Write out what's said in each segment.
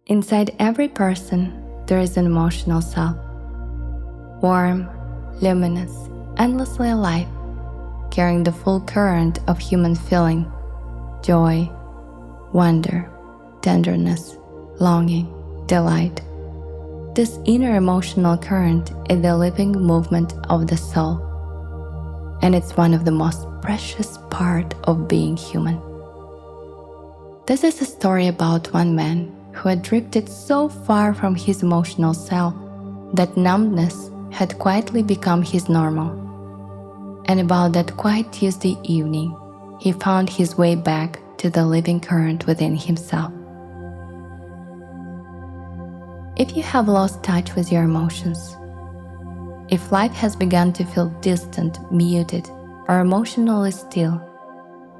Inside every person, there is an emotional self. Warm, luminous, endlessly alive, carrying the full current of human feeling, joy, wonder, tenderness, longing, delight. This inner emotional current is the living movement of the soul, and it's one of the most precious parts of being human. This is a story about one man who had drifted so far from his emotional self that numbness had quietly become his normal. And about that quiet Tuesday evening, he found his way back to the living current within himself. If you have lost touch with your emotions, if life has begun to feel distant, muted, or emotionally still,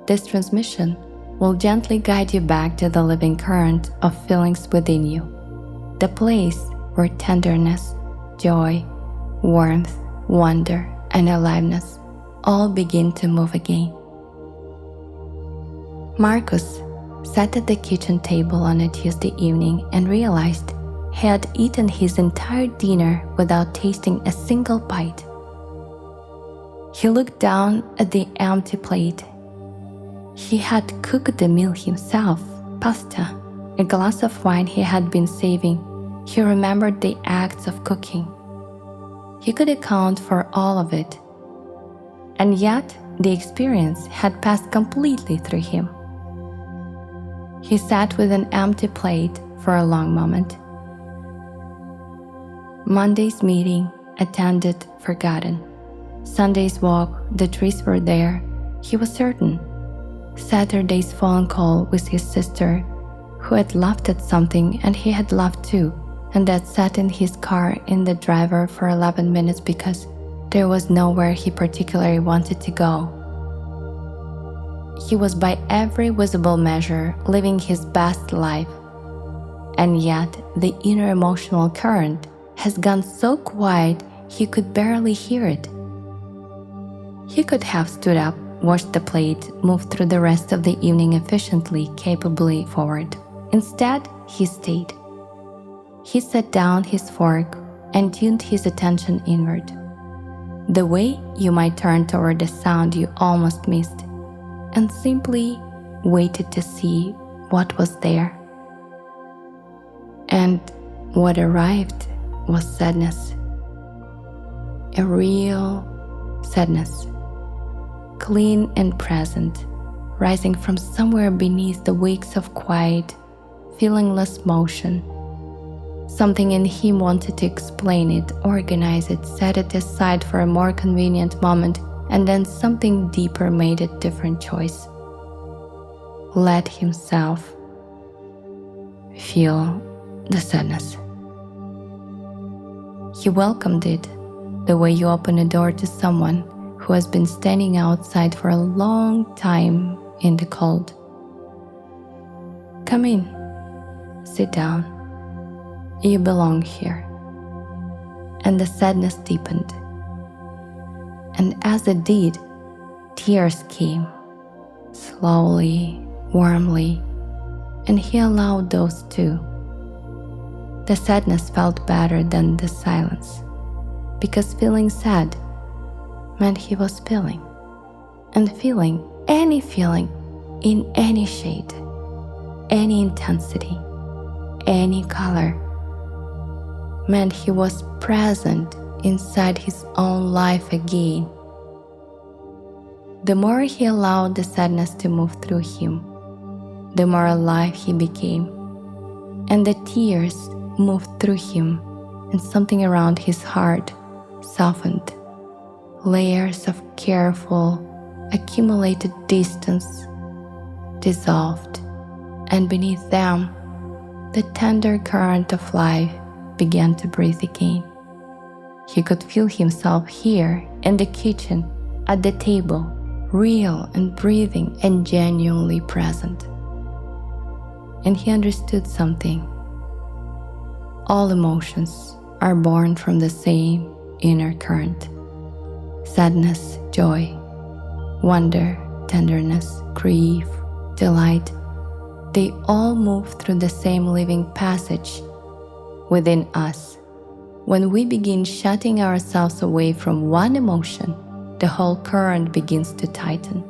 this transmission will gently guide you back to the living current of feelings within you, the place where tenderness, joy, warmth, wonder, and aliveness all begin to move again. Marcus sat at the kitchen table on a Tuesday evening and realized he had eaten his entire dinner without tasting a single bite. He looked down at the empty plate. He had cooked the meal himself, pasta, a glass of wine he had been saving. He remembered the acts of cooking. He could account for all of it. And yet, the experience had passed completely through him. He sat with an empty plate for a long moment. Monday's meeting, attended, forgotten. Sunday's walk, the trees were there, he was certain. Saturday's phone call with his sister, who had laughed at something and he had laughed too, and that sat in his car in the driver for 11 minutes because there was nowhere he particularly wanted to go. He was by every visible measure living his best life, and yet the inner emotional current has gone so quiet he could barely hear it. He could have stood up, washed the plate, moved through the rest of the evening efficiently, capably forward. Instead, he stayed. He set down his fork and tuned his attention inward, the way you might turn toward a sound you almost missed, and simply waited to see what was there. And what arrived was sadness. A real sadness, clean and present, rising from somewhere beneath the wakes of quiet, feelingless motion. Something in him wanted to explain it, organize it, set it aside for a more convenient moment, and then something deeper made a different choice. Let himself feel the sadness. He welcomed it, the way you open a door to someone who has been standing outside for a long time in the cold. Come in, sit down. You belong here. And the sadness deepened. And as it did, tears came, slowly, warmly, and he allowed those too. The sadness felt better than the silence, because feeling sad meant he was feeling, and feeling any feeling in any shade, any intensity, any color, meant he was present inside his own life again. The more he allowed the sadness to move through him, the more alive he became, and the tears moved through him, and something around his heart softened. Layers of careful, accumulated distance dissolved, and beneath them, the tender current of life began to breathe again. He could feel himself here in the kitchen, at the table, real and breathing and genuinely present. And he understood something. All emotions are born from the same inner current. Sadness, joy, wonder, tenderness, grief, delight. They all move through the same living passage within us. When we begin shutting ourselves away from one emotion, the whole current begins to tighten.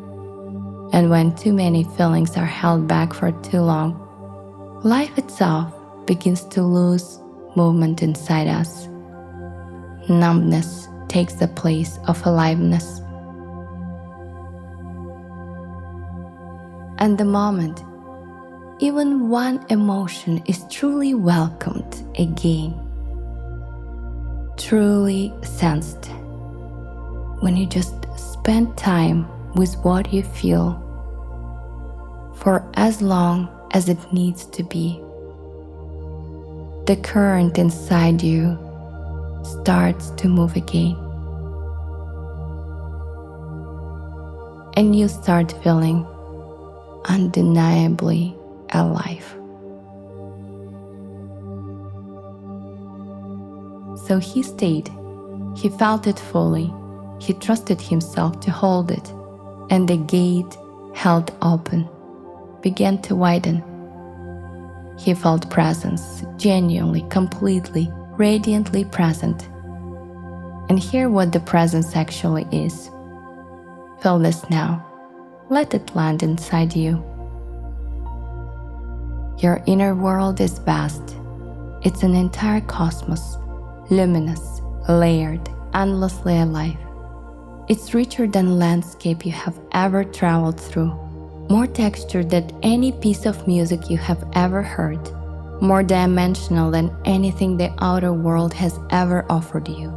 And when too many feelings are held back for too long, life itself begins to lose movement inside us. Numbness takes the place of aliveness. And the moment even one emotion is truly welcomed again, truly sensed, when you just spend time with what you feel for as long as it needs to be, the current inside you starts to move again. And you start feeling undeniably alive. So he stayed. He felt it fully. He trusted himself to hold it. And the gate, held open, began to widen. He felt presence, genuinely, completely, radiantly present. And hear what the presence actually is. Feel this now. Let it land inside you. Your inner world is vast. It's an entire cosmos, luminous, layered, endlessly alive. It's richer than landscape you have ever traveled through, more textured than any piece of music you have ever heard, more dimensional than anything the outer world has ever offered you.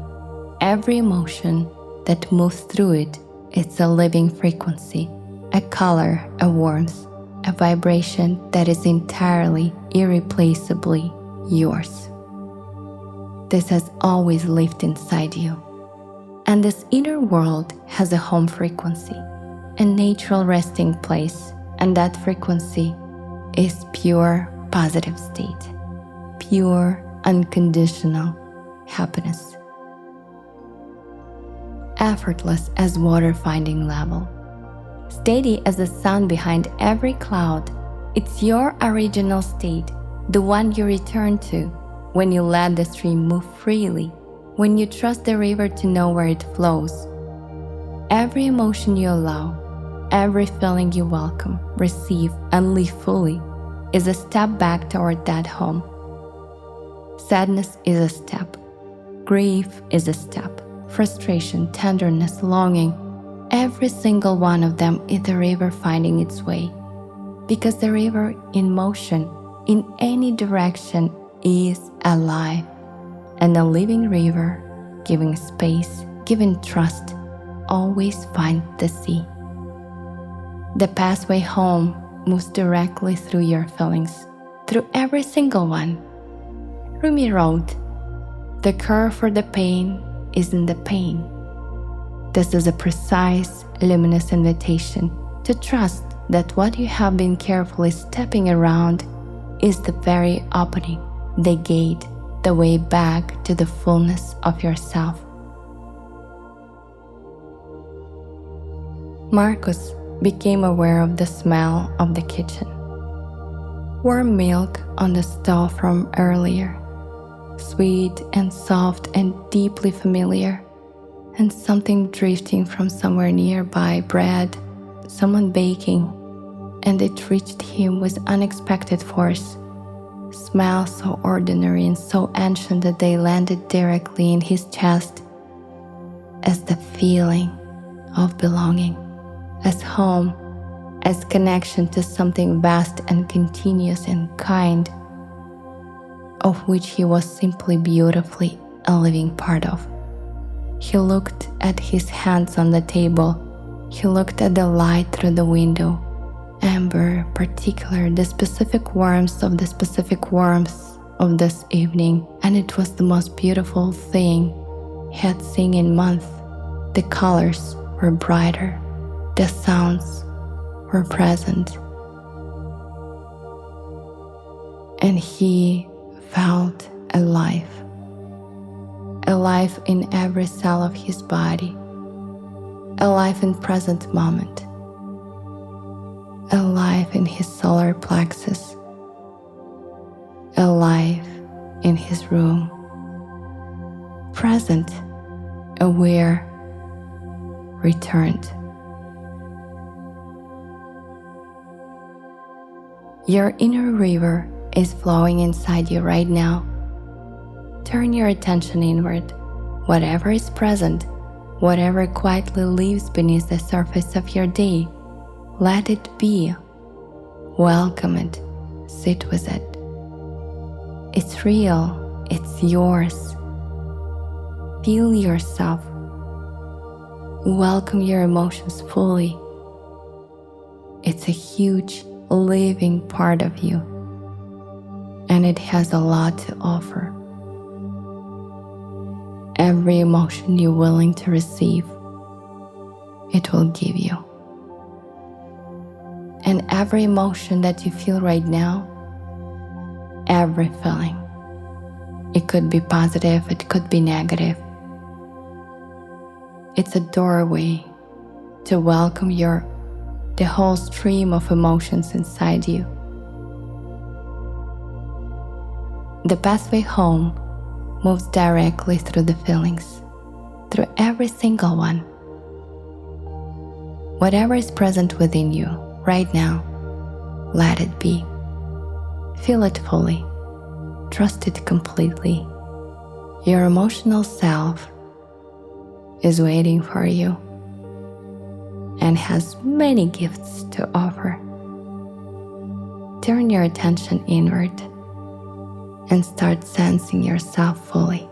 Every emotion that moves through it, it's a living frequency, a color, a warmth, a vibration that is entirely, irreplaceably yours. This has always lived inside you. And this inner world has a home frequency, a natural resting place, and that frequency is pure positive state, pure unconditional happiness. Effortless as water finding level. Steady as the sun behind every cloud, it's your original state, the one you return to when you let the stream move freely, when you trust the river to know where it flows. Every emotion you allow, every feeling you welcome, receive, and live fully is a step back toward that home. Sadness is a step. Grief is a step. Frustration, tenderness, longing, every single one of them is the river finding its way. Because the river in motion, in any direction, is alive. And a living river, giving space, giving trust, always finds the sea. The pathway home moves directly through your feelings, through every single one. Rumi wrote, "The cure for the pain is in the pain." This is a precise, luminous invitation to trust that what you have been carefully stepping around is the very opening, the gate, the way back to the fullness of yourself. Marcus became aware of the smell of the kitchen. Warm milk on the stove from earlier, sweet and soft and deeply familiar, and something drifting from somewhere nearby, bread, someone baking, and it reached him with unexpected force. Smells so ordinary and so ancient that they landed directly in his chest as the feeling of belonging, as home, as connection to something vast and continuous and kind, of which he was simply beautifully a living part of. He looked at his hands on the table. He looked at the light through the window. Amber, particular, the specific warmth of this evening, and it was the most beautiful thing he had seen in months. The colors were brighter, the sounds were present, and he felt alive. Alive in every cell of his body, alive in present moment, alive in his solar plexus, alive in his room, present, aware, returned. Your inner river is flowing inside you right now. Turn your attention inward. Whatever is present, whatever quietly lives beneath the surface of your day, let it be. Welcome it. Sit with it. It's real. It's yours. Feel yourself. Welcome your emotions fully. It's a huge, living part of you, and it has a lot to offer. Every emotion you're willing to receive, it will give you. And every emotion that you feel right now, every feeling, it could be positive, it could be negative. It's a doorway to welcome the whole stream of emotions inside you. The pathway home moves directly through the feelings, through every single one. Whatever is present within you right now, let it be. Feel it fully. Trust it completely. Your emotional self is waiting for you and has many gifts to offer. Turn your attention inward and start sensing yourself fully.